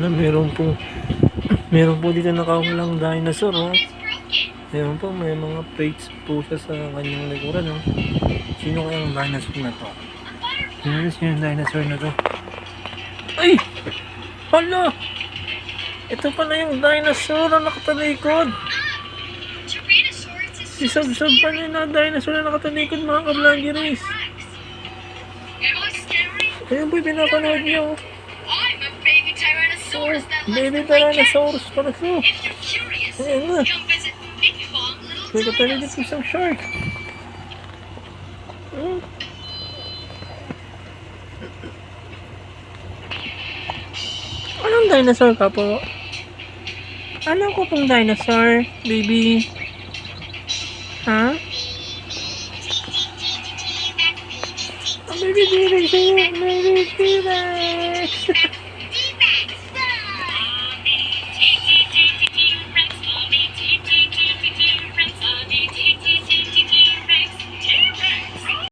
Wala, meron po dito nakawalang dinosaur, oh. Meron po, may mga plates po siya sa kanyang likuran, oh. Sino kayang dinosaur na to? Sino yung dinosaur na to? Ay! Hala! Ito pala yung dinosaur na nakatalikod. Si Sab-Sab pala yung dinosaur na nakatalikod, mga ka-vloggeries. Ayun po yung pinapanood nyo. Oh, baby Tyrannosaurus pala siya. Ayan na. May katalikod po isang shark. Anong dinosaur ka po? Ano ko pong dinosaur, baby? Ha? Baby T-Rex! Baby T-Rex!